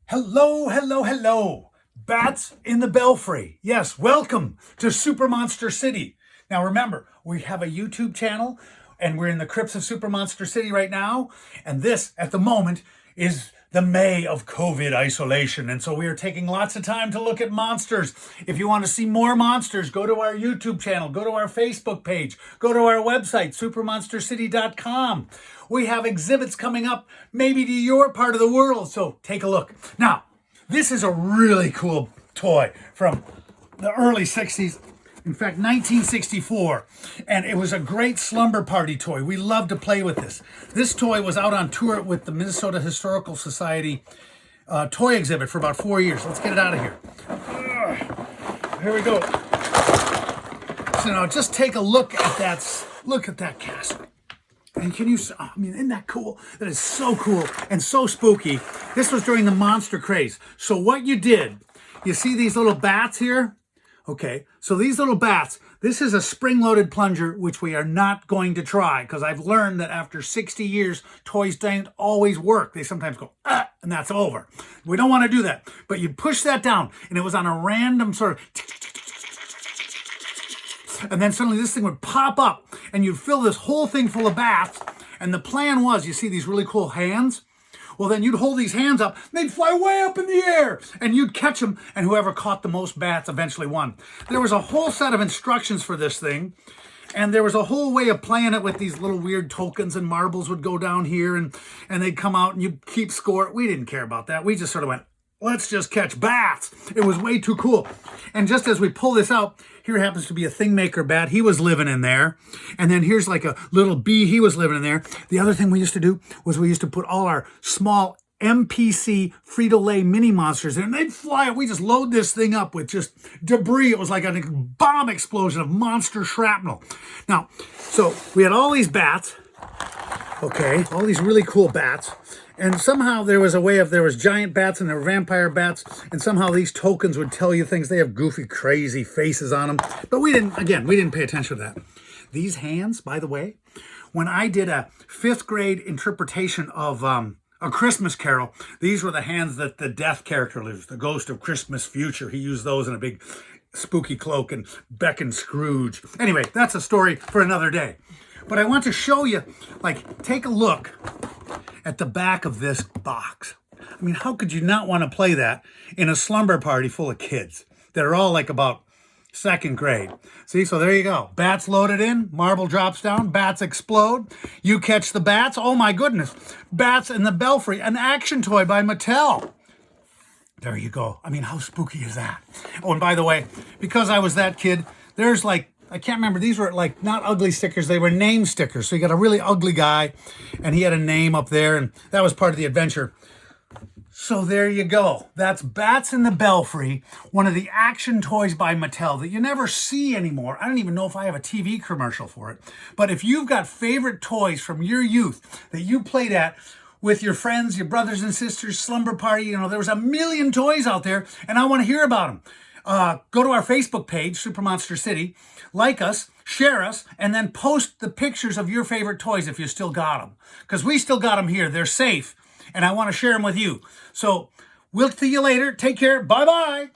Hello, hello, hello. Bats in the Belfry. Yes, welcome to SuperMonster City. Now remember, we have a YouTube channel and we're in the Crypts of SuperMonster City right now. And this, at the moment, is the May of COVID isolation. And so we are taking lots of time to look at monsters. If you want to see more monsters, go to our YouTube channel, go to our Facebook page, go to our website, supermonstercity.com. We have exhibits coming up, maybe to your part of the world, so take a look. Now, this is a really cool toy from the early 60s. In fact, 1964, and it was a great slumber party toy. We loved to play with this. This toy was out on tour with the Minnesota Historical Society toy exhibit for about 4 years. Let's get it out of here. Here we go. So now just take a look at that castle. And can you, I mean, isn't that cool? That is so cool and so spooky. This was during the monster craze. So what you did, you see these little bats here? Okay, so these little bats, this is a spring-loaded plunger, which we are not going to try, because I've learned that after 60 years, toys don't always work. They sometimes go, and that's over. We don't want to do that. But you push that down, and it was on a random sort of, and then suddenly this thing would pop up, and you'd fill this whole thing full of bats, and the plan was, you see these really cool hands? Well, then you'd hold these hands up, and they'd fly way up in the air, and you'd catch them, and whoever caught the most bats eventually won. There was a whole set of instructions for this thing, and there was a whole way of playing it with these little weird tokens, and marbles would go down here, and they'd come out, and you'd keep score. We didn't care about that. We just sort of went, let's just catch bats. It was way too cool. And just as we pull this out, here happens to be a Thingmaker bat. He was living in there. And then here's like a little bee. He was living in there. The other thing we used to do was we used to put all our small MPC Frito-Lay mini monsters in, and they'd fly. We just load this thing up with just debris. It was like a bomb explosion of monster shrapnel. Now, so we had all these bats, okay, all these really cool bats. And somehow there was a way of, there was giant bats and there were vampire bats, and somehow these tokens would tell you things. They have goofy, crazy faces on them. But we didn't pay attention to that. These hands, by the way, when I did a 5th grade interpretation of A Christmas Carol, these were the hands that the death character lives, the ghost of Christmas future. He used those in a big spooky cloak and beckoned Scrooge. Anyway, that's a story for another day. But I want to show you, like, take a look at the back of this box. I mean, how could you not want to play that in a slumber party full of kids that are all like about 2nd grade? See, so there you go. Bats loaded in, marble drops down, bats explode. You catch the bats. Oh my goodness. Bats in the Belfry, an action toy by Mattel. There you go. I mean, how spooky is that? Oh, and by the way, because I was that kid, there's like, I can't remember, these were like not ugly stickers, they were name stickers. So you got a really ugly guy and he had a name up there, and that was part of the adventure. So there you go. That's Bats in the Belfry, one of the action toys by Mattel that you never see anymore. I don't even know if I have a TV commercial for it. But if you've got favorite toys from your youth that you played at with your friends, your brothers and sisters, slumber party, you know, there was a million toys out there, and I want to hear about them. Go to our Facebook page, SuperMonster City, like us, share us, and then post the pictures of your favorite toys if you still got them. Because we still got them here. They're safe, and I want to share them with you. So we'll see you later. Take care. Bye-bye.